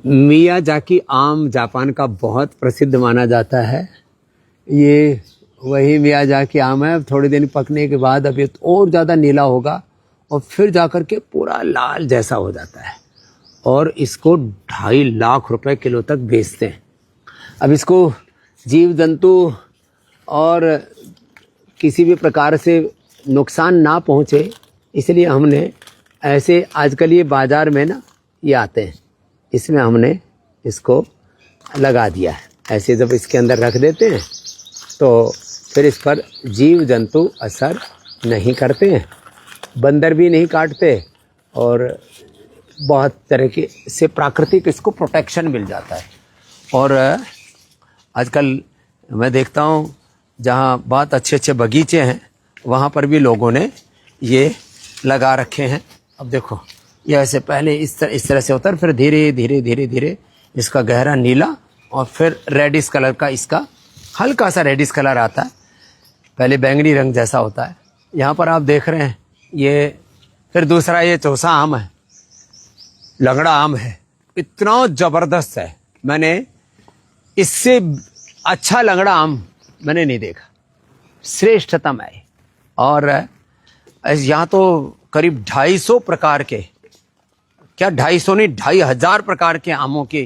Miyazaki आम Japan का बहुत प्रसिद्ध माना जाता है। ये वही मियाजाकी आम है। थोड़ी दिन पकने के बाद अब ये और ज़्यादा नीला होगा और फिर जाकर के पूरा लाल जैसा हो जाता है और इसको 2.5 लाख रुपए किलो तक बेचते हैं। अब इसको जीव जंतु और किसी भी प्रकार से नुकसान ना पहुँचे, इसलिए हमने ऐसे आजकल ये बाज़ार में ना ये आते हैं, इसमें हमने इसको लगा दिया है। ऐसे जब इसके अंदर रख देते हैं तो फिर इस पर जीव जंतु असर नहीं करते हैं, बंदर भी नहीं काटते और बहुत तरह के से प्राकृतिक इसको प्रोटेक्शन मिल जाता है। और आजकल मैं देखता हूँ जहाँ बहुत अच्छे अच्छे बगीचे हैं वहाँ पर भी लोगों ने ये लगा रखे हैं। अब देखो ये ऐसे पहले इस तरह से होता है, फिर धीरे धीरे धीरे धीरे इसका गहरा नीला और फिर रेडिश कलर का, इसका हल्का सा रेडिश कलर आता है, पहले बैंगनी रंग जैसा होता है। यहाँ पर आप देख रहे हैं ये फिर दूसरा ये चौसा आम है, लंगड़ा आम है, इतना ज़बरदस्त है। मैंने इससे अच्छा लंगड़ा आम मैंने नहीं देखा, श्रेष्ठतम है। और यहाँ तो करीब 250 प्रकार के, क्या 250 नहीं 2500 प्रकार के आमों की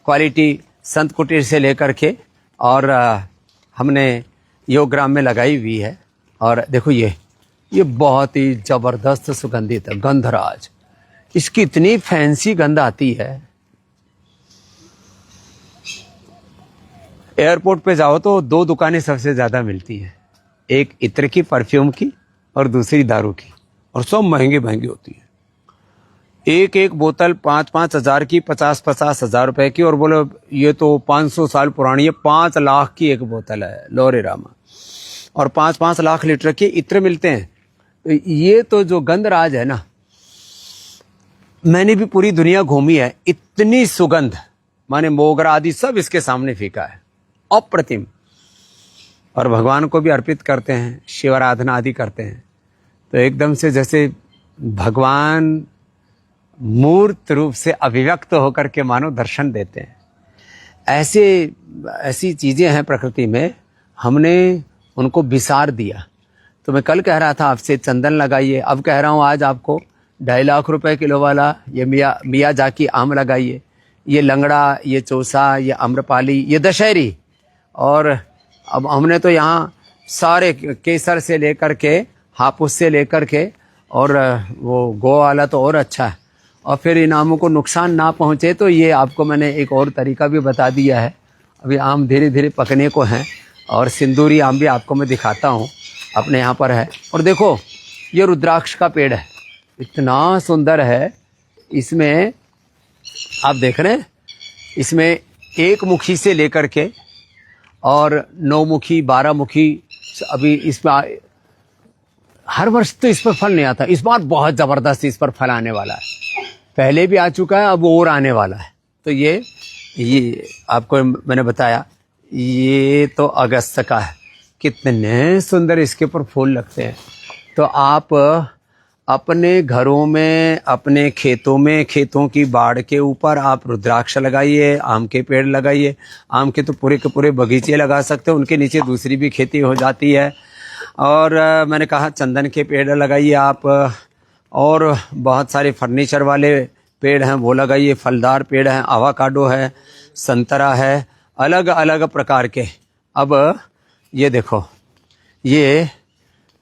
क्वालिटी संत कुटीर से लेकर के और हमने योगग्राम में लगाई हुई है। और देखो ये बहुत ही ज़बरदस्त सुगंधित है, गंधराज। इसकी इतनी फैंसी गंध आती है। एयरपोर्ट पे जाओ तो 2 दुकानें सबसे ज़्यादा मिलती हैं, एक इत्र की, परफ्यूम की, और दूसरी दारू की, और सब महंगी महंगी होती है। एक एक बोतल 5-5 हज़ार की, 50-50 हज़ार रुपए की, और बोलो ये तो 500 साल पुरानी है, 5 लाख की एक बोतल है, लोरे रामा। और 5-5 लाख लीटर के इत्र मिलते हैं। ये तो जो गंधराज है ना, मैंने भी पूरी दुनिया घूमी है, इतनी सुगंध, माने मोगरा आदि सब इसके सामने फीका है, अप्रतिम। और भगवान को भी अर्पित करते हैं, शिव आराधना आदि करते हैं, तो एकदम से जैसे भगवान मूर्त रूप से अभिव्यक्त होकर के मानो दर्शन देते हैं। ऐसी चीज़ें हैं प्रकृति में, हमने उनको विसार दिया। तो मैं कल कह रहा था आपसे चंदन लगाइए, अब कह रहा हूँ आज आपको 2.5 लाख रुपए किलो वाला ये मियाजाकी आम लगाइए, ये लंगड़ा, ये चौसा, ये आम्रपाली, ये दशहरी। और अब हमने तो यहाँ सारे केसर से लेकर के, हापुस से लेकर के, और वो गो वाला तो और अच्छा है। और फिर इन आमों को नुकसान ना पहुँचे तो ये आपको मैंने एक और तरीका भी बता दिया है। अभी आम धीरे धीरे पकने को हैं और सिंदूरी आम भी आपको मैं दिखाता हूँ, अपने यहाँ पर है। और देखो ये रुद्राक्ष का पेड़ है, इतना सुंदर है। इसमें आप देख रहे हैं, इसमें 1 मुखी से लेकर के और 9 मुखी, 12 मुखी, अभी इसमें हर वर्ष तो इस पर फल नहीं आता, इस बार बहुत ज़बरदस्त इस पर फल आने वाला है। पहले भी आ चुका है, अब और आने वाला है। तो ये आपको मैंने बताया, ये तो अगस्त का है, कितने सुंदर इसके ऊपर फूल लगते हैं। तो आप अपने घरों में, अपने खेतों में, खेतों की बाड़ के ऊपर आप रुद्राक्ष लगाइए, आम के पेड़ लगाइए। आम के तो पूरे के पूरे बगीचे लगा सकते हो, उनके नीचे दूसरी भी खेती हो जाती है। और मैंने कहा चंदन के पेड़ लगाइए आप, और बहुत सारे फर्नीचर वाले पेड़ हैं वो लगाइए, फलदार पेड़ हैं, आवाकाडो है, संतरा है, अलग अलग प्रकार के। अब ये देखो, ये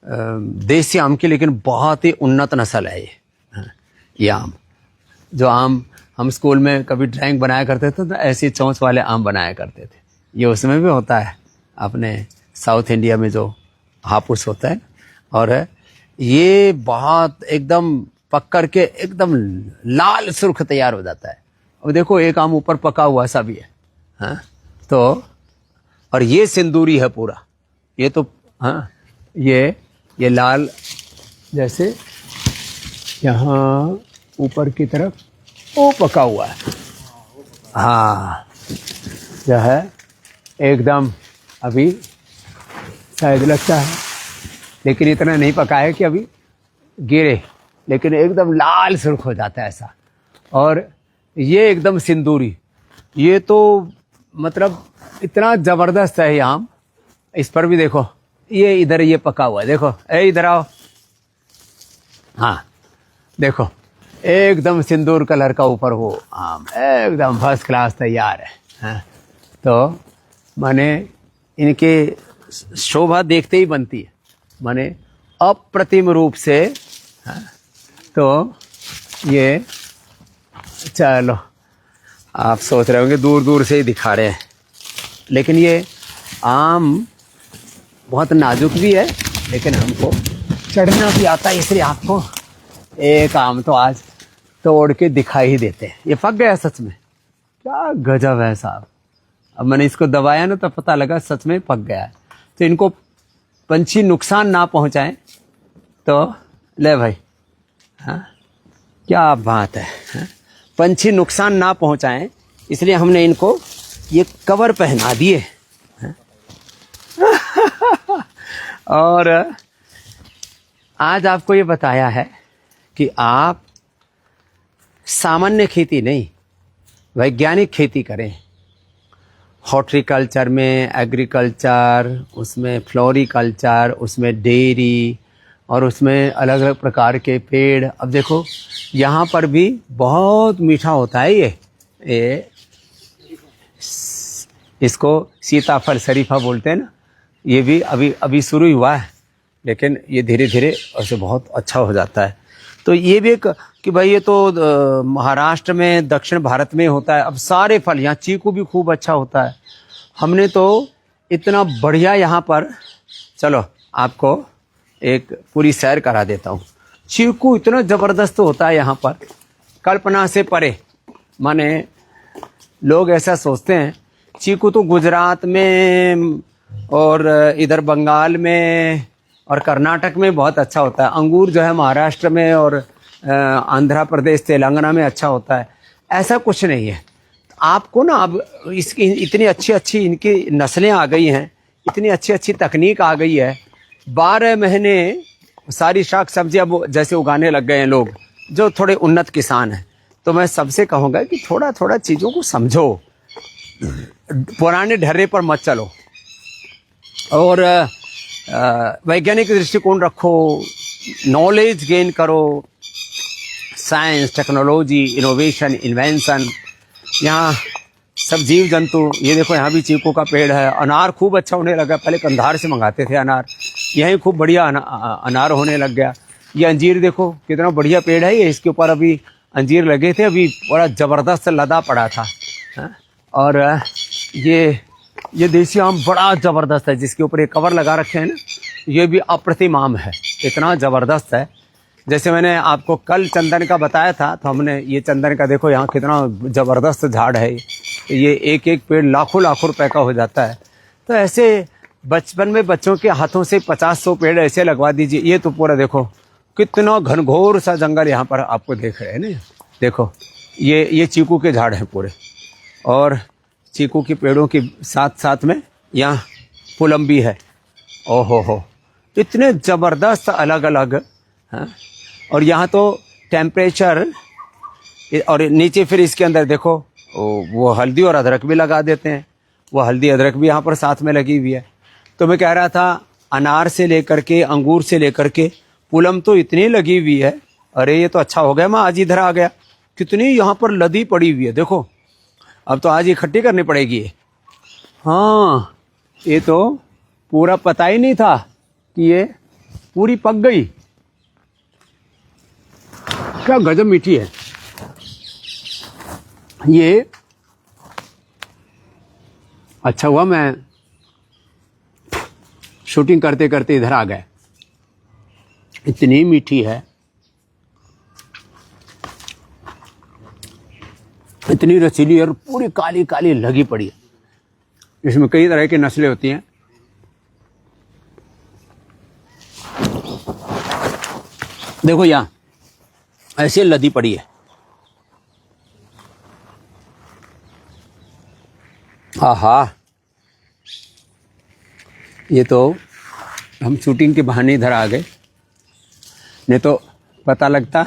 देसी आम की लेकिन बहुत ही उन्नत नस्ल है ये आम। जो आम हम स्कूल में कभी ड्राइंग बनाया करते थे तो ऐसी चोंच वाले आम बनाया करते थे, ये उसमें भी होता है अपने साउथ इंडिया में जो हापुस होता है। और ये बहुत एकदम पक करके एकदम लाल सुर्ख तैयार हो जाता है। अब देखो एक आम ऊपर पका हुआ सा भी है, हाँ। तो और ये सिंदूरी है पूरा, ये तो हाँ, ये लाल जैसे यहाँ ऊपर की तरफ वो पका हुआ है, हाँ, जो है एकदम अभी शायद लगता है, लेकिन इतना नहीं पका है कि अभी गिरे, लेकिन एकदम लाल सुर्ख हो जाता है ऐसा। और ये एकदम सिंदूरी, ये तो मतलब इतना जबरदस्त है ये आम। इस पर भी देखो, ये इधर ये पका हुआ है, देखो, ए इधर आओ। हाँ देखो, एकदम सिंदूर कलर का ऊपर वो आम, एकदम फर्स्ट क्लास तैयार है। हाँ? तो माने इनके शोभा देखते ही बनती है, माने अप्रतिम रूप से। हाँ? तो ये चलो, आप सोच रहे होंगे दूर दूर से ही दिखा रहे हैं, लेकिन ये आम बहुत नाजुक भी है, लेकिन हमको चढ़ना भी आता है, इसलिए आपको एक आम तो आज तोड़ के दिखाई ही देते हैं। ये पक गया सच में, क्या गजब है साहब। अब मैंने इसको दबाया ना तो पता लगा सच में पक गया है। तो इनको पंछी नुकसान ना पहुंचाएं तो ले भाई। हाँ क्या बात है, हाँ? पंछी नुकसान ना पहुंचाएं इसलिए हमने इनको ये कवर पहना दिए। और आज आपको ये बताया है कि आप सामान्य खेती नहीं, वैज्ञानिक खेती करें। हॉर्टिकल्चर में, एग्रीकल्चर, उसमें फ्लोरिकल्चर, उसमें डेयरी, और उसमें अलग अलग प्रकार के पेड़। अब देखो यहाँ पर भी बहुत मीठा होता है ये इसको सीताफल शरीफा बोलते हैं ना। ये भी अभी शुरू ही हुआ है, लेकिन ये धीरे धीरे ऐसे बहुत अच्छा हो जाता है। तो ये भी एक कि भाई ये तो महाराष्ट्र में, दक्षिण भारत में होता है। अब सारे फल, यहाँ चीकू भी खूब अच्छा होता है। हमने तो इतना बढ़िया यहाँ पर, चलो आपको एक पूरी सैर करा देता हूँ। चीकू इतना ज़बरदस्त होता है यहाँ पर, कल्पना से परे। माने लोग ऐसा सोचते हैं चीकू तो गुजरात में और इधर बंगाल में और कर्नाटक में बहुत अच्छा होता है। अंगूर जो है महाराष्ट्र में और आंध्र प्रदेश, तेलंगाना में अच्छा होता है। ऐसा कुछ नहीं है। आपको ना अब इसकी इतनी अच्छी अच्छी इनकी नस्लें आ गई हैं, इतनी अच्छी अच्छी तकनीक आ गई है। 12 महीने सारी शाक सब्जियां जैसे उगाने लग गए हैं लोग, जो थोड़े उन्नत किसान हैं। तो मैं सबसे कहूँगा कि थोड़ा थोड़ा चीज़ों को समझो, पुराने ढर्रे पर मत चलो, और वैज्ञानिक दृष्टिकोण रखो, नॉलेज गेन करो। Science, technology, innovation, invention. यहाँ सब जीव जंतु, ये देखो यहाँ भी चीकू का पेड़ है। अनार खूब अच्छा होने लगा, पहले कंधार से मंगाते थे अनार, यहीं खूब बढ़िया अनार होने लग गया। ये अंजीर देखो कितना बढ़िया पेड़ है ये, इसके ऊपर अभी अंजीर लगे थे, अभी बड़ा ज़बरदस्त लदा पड़ा था। और ये देसी आम बड़ा ज़बरदस्त है, जिसके ऊपर ये कवर लगा रखे हैं ना, ये भी अप्रतिम आम है, इतना ज़बरदस्त है। जैसे मैंने आपको कल चंदन का बताया था, तो हमने ये चंदन का देखो यहाँ कितना ज़बरदस्त झाड़ है। ये एक एक पेड़ लाखों लाखों रुपए का हो जाता है। तो ऐसे बचपन में बच्चों के हाथों से 50-100 पेड़ ऐसे लगवा दीजिए। ये तो पूरा देखो कितना घनघोर सा जंगल यहाँ पर आपको देख रहे हैं ना। देखो ये चीकू के झाड़ हैं पूरे, और चीकू के पेड़ों के साथ साथ में यहाँ पुलम भी है। ओहो हो, इतने ज़बरदस्त अलग अलग। हाँ, और यहाँ तो टेम्परेचर, और नीचे फिर इसके अंदर देखो वो हल्दी और अदरक भी लगा देते हैं। वो हल्दी अदरक भी यहाँ पर साथ में लगी हुई है। तो मैं कह रहा था अनार से लेकर के, अंगूर से लेकर के पुलम तो इतनी लगी हुई है। अरे ये तो अच्छा हो गया मैं आज इधर आ गया, कितनी यहाँ पर लदी पड़ी हुई है। देखो अब तो आज इकट्ठी करनी पड़ेगी ये। हाँ, ये तो पूरा पता ही नहीं था कि ये पूरी पक गई। क्या गजब मीठी है ये। अच्छा हुआ मैं शूटिंग करते करते इधर आ गए, इतनी मीठी है, इतनी रसीली और पूरी काली काली लगी पड़ी है। इसमें कई तरह की नस्लें होती हैं। देखो यहाँ ऐसे लदी पड़ी है। आहा, ये तो हम शूटिंग के बहाने इधर आ गए, नहीं तो पता लगता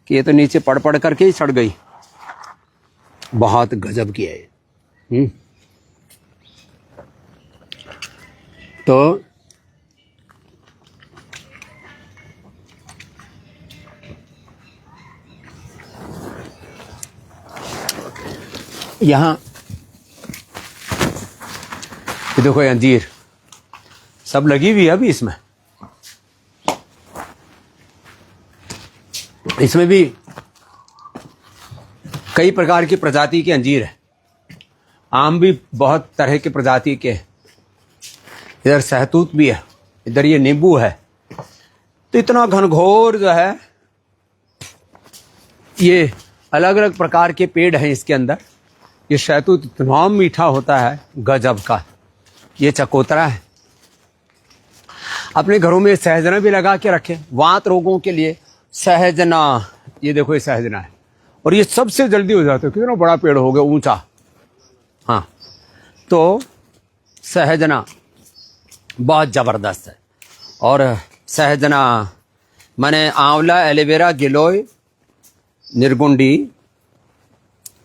कि ये तो नीचे पड़ पड़ करके ही सड़ गई। बहुत गजब की है ये। तो यहाँ ये देखो अंजीर सब लगी हुई है अभी इसमें भी कई प्रकार की प्रजाति के अंजीर है। आम भी बहुत तरह के प्रजाति के, इधर सहतूत भी है, इधर ये नींबू है। तो इतना घनघोर जो है, ये अलग अलग प्रकार के पेड़ हैं इसके अंदर। ये शहतूत इतना मीठा होता है गजब का। ये चकोतरा है। अपने घरों में सहजना भी लगा के रखें वात रोगों के लिए। सहजना, ये देखो ये सहजना है और ये सबसे जल्दी हो जाता है। कितना बड़ा पेड़ हो गया, ऊंचा। हाँ, तो सहजना बहुत जबरदस्त है। और सहजना माने आंवला, एलोवेरा, गिलोय, निर्गुंडी,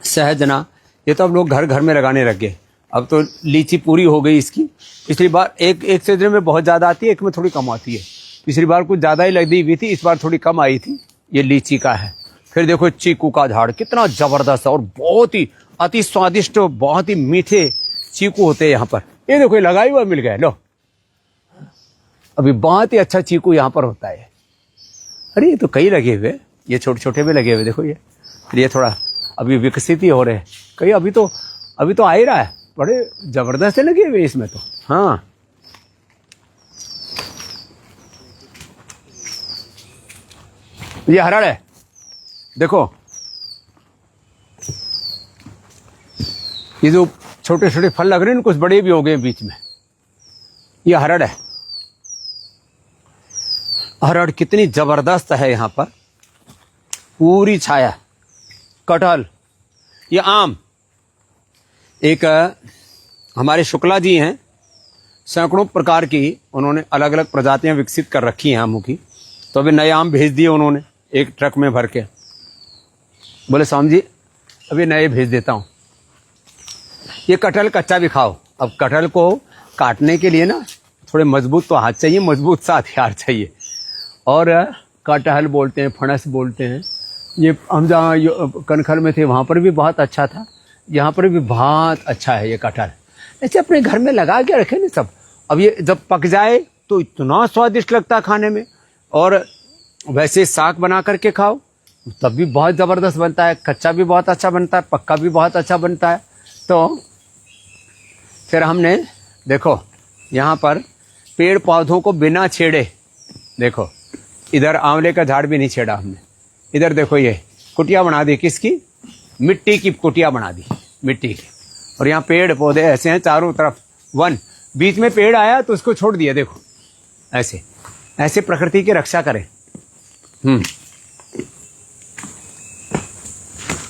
सहजना, ये तो अब लोग घर घर में लगाने लग गए। अब तो लीची पूरी हो गई इसकी। पिछली बार एक सीजन में बहुत ज़्यादा आती है, एक में थोड़ी कम आती है। पिछली बार कुछ ज़्यादा ही लगी हुई थी, इस बार थोड़ी कम आई थी। ये लीची का है। फिर देखो चीकू का झाड़ कितना ज़बरदस्त है और बहुत ही अति स्वादिष्ट, बहुत ही मीठे चीकू होते हैं यहाँ पर। ये देखो ये लगाई हुआ मिल गया। लो, अभी बहुत ही अच्छा चीकू यहाँ पर होता है। अरे ये तो कई लगे हुए, ये छोटे छोटे भी लगे हुए। देखो ये थोड़ा अभी विकसित ही हो रहे हैं कई। अभी तो आ ही रहा है। बड़े जबरदस्त लगे हुए इसमें तो। हाँ, ये हरड़ है। देखो ये जो छोटे छोटे फल लग रहे हैं, कुछ बड़े भी हो गए बीच में। ये हरड़ है। हरड़ कितनी जबरदस्त है यहाँ पर, पूरी छाया। कटहल, ये आम। एक हमारे शुक्ला जी हैं, सैकड़ों प्रकार की उन्होंने अलग अलग प्रजातियां विकसित कर रखी हैं आमों की। तो अभी नए आम भेज दिए उन्होंने एक ट्रक में भर के। बोले स्वामी जी अभी नए भेज देता हूँ। ये कटहल कच्चा भी खाओ। अब कटहल को काटने के लिए ना थोड़े मजबूत तो हाथ चाहिए, मजबूत सा हथियार चाहिए। और कटहल बोलते हैं, फणस बोलते हैं। ये हम जहाँ कनखल में थे वहाँ पर भी बहुत अच्छा था, यहाँ पर भी बहुत अच्छा है ये कटहल। ऐसे अपने घर में लगा के रखे ना सब। अब ये जब पक जाए तो इतना स्वादिष्ट लगता है खाने में। और वैसे साग बना करके खाओ तब भी बहुत ज़बरदस्त बनता है। कच्चा भी बहुत अच्छा बनता है, पक्का भी बहुत अच्छा बनता है। तो फिर हमने देखो यहाँ पर पेड़ पौधों को बिना छेड़े, देखो इधर आंवले का झाड़ भी नहीं छेड़ा हमने। इधर देखो ये कुटिया बना दी, किसकी? मिट्टी की कुटिया बना दी, मिट्टी की। और यहाँ पेड़ पौधे ऐसे हैं चारों तरफ, वन। बीच में पेड़ आया तो उसको छोड़ दिया। देखो ऐसे ऐसे प्रकृति की रक्षा करें।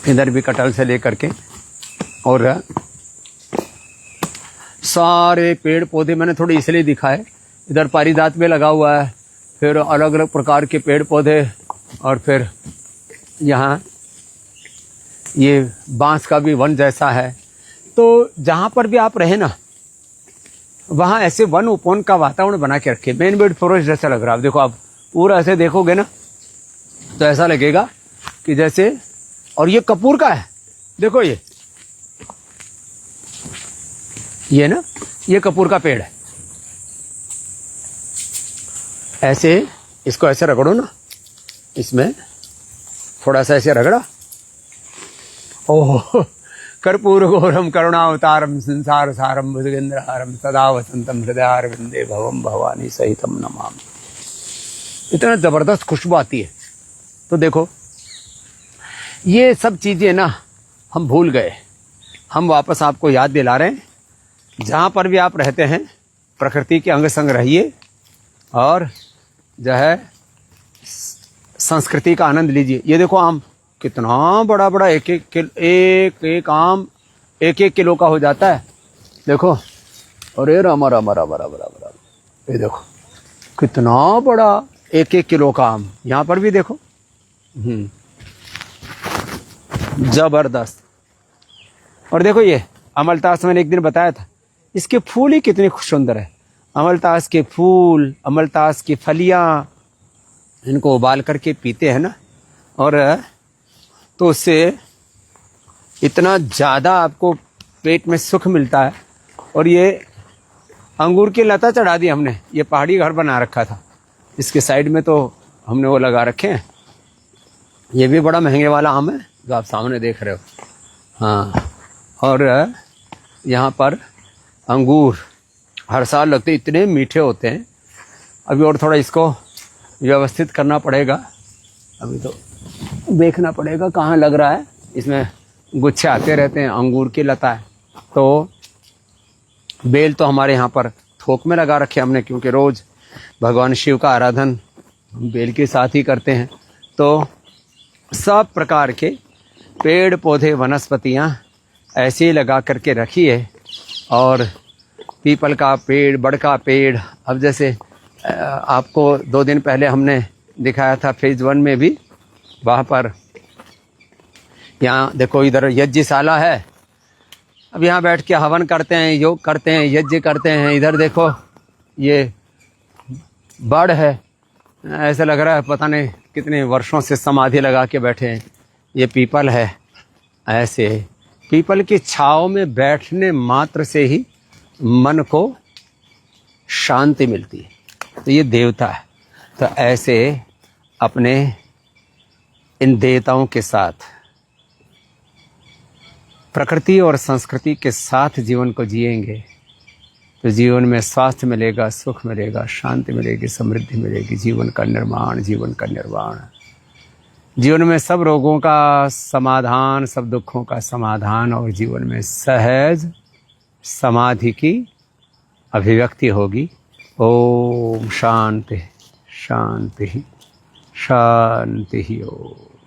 इधर भी कटहल से लेकर के और सारे पेड़ पौधे मैंने थोड़े इसलिए दिखाए। इधर पारिजात में लगा हुआ है, फिर अलग अलग प्रकार के पेड़ पौधे, और फिर यहाँ ये बांस का भी वन जैसा है। तो जहाँ पर भी आप रहे ना, वहाँ ऐसे वन उपवन का वातावरण बना के रखे। मेन बेड फॉरेस्ट जैसा लग रहा है। देखो आप पूरा ऐसे देखोगे ना तो ऐसा लगेगा कि जैसे, और ये कपूर का है। देखो ये ना, ये कपूर का पेड़ है। ऐसे इसको ऐसे रगड़ो ना, इसमें थोड़ा सा ऐसे रगड़ा। ओह, कर्पूर घोरम करुणावतारम संसार सारम भुजगेंद्रहारम सदा वसंतम हृदयारविंदे भवम भवानी सहितम नमामि। इतना जबरदस्त खुशबू आती है। तो देखो ये सब चीजें ना हम भूल गए, हम वापस आपको याद दिला रहे हैं। जहाँ पर भी आप रहते हैं प्रकृति के अंग संग रहिए और जो है संस्कृति का आनंद लीजिए। ये देखो आम कितना बड़ा बड़ा, एक आम 1-1 किलो का हो जाता है। देखो, अरे रामा रामा रामा रामा रामा, ये देखो कितना बड़ा 1-1 किलो का आम। यहाँ पर भी देखो, जबरदस्त। और देखो ये अमलतास मैंने एक दिन बताया था, इसके फूल ही कितने सुंदर है। अमलतास के फूल, अमलतास की फलियां, इनको उबाल करके पीते हैं ना, और तो उससे इतना ज़्यादा आपको पेट में सुख मिलता है। और ये अंगूर की लता चढ़ा दी हमने, ये पहाड़ी घर बना रखा था, इसके साइड में तो हमने वो लगा रखे हैं। ये भी बड़ा महंगे वाला आम है जो आप सामने देख रहे हो। हाँ, और यहाँ पर अंगूर हर साल लगते, इतने मीठे होते हैं। अभी और थोड़ा इसको व्यवस्थित करना पड़ेगा, अभी तो देखना पड़ेगा कहाँ लग रहा है। इसमें गुच्छे आते रहते हैं, अंगूर की लता है। तो बेल तो हमारे यहाँ पर थोक में लगा रखे हमने, क्योंकि रोज़ भगवान शिव का आराधन बेल के साथ ही करते हैं। तो सब प्रकार के पेड़ पौधे वनस्पतियाँ ऐसे ही लगा करके रखिए। और पीपल का पेड़, बड़ का पेड़, अब जैसे आपको 2 दिन पहले हमने दिखाया था फेज 1 में भी, वहाँ पर यहाँ देखो इधर यज्ञशाला है। अब यहाँ बैठ के हवन करते हैं, योग करते हैं, यज्ञ करते हैं। इधर देखो ये बड़ है, ऐसा लग रहा है पता नहीं कितने वर्षों से समाधि लगा के बैठे हैं। ये पीपल है। ऐसे पीपल की छाँव में बैठने मात्र से ही मन को शांति मिलती है, तो ये देवता है। तो ऐसे अपने इन देवताओं के साथ, प्रकृति और संस्कृति के साथ जीवन को जिएंगे तो जीवन में स्वास्थ्य मिलेगा, सुख मिलेगा, शांति मिलेगी, समृद्धि मिलेगी, जीवन का निर्माण, जीवन का निर्वाण, जीवन में सब रोगों का समाधान, सब दुखों का समाधान, और जीवन में सहज समाधि की अभिव्यक्ति होगी। ओम शांति शांति शांति। ओम।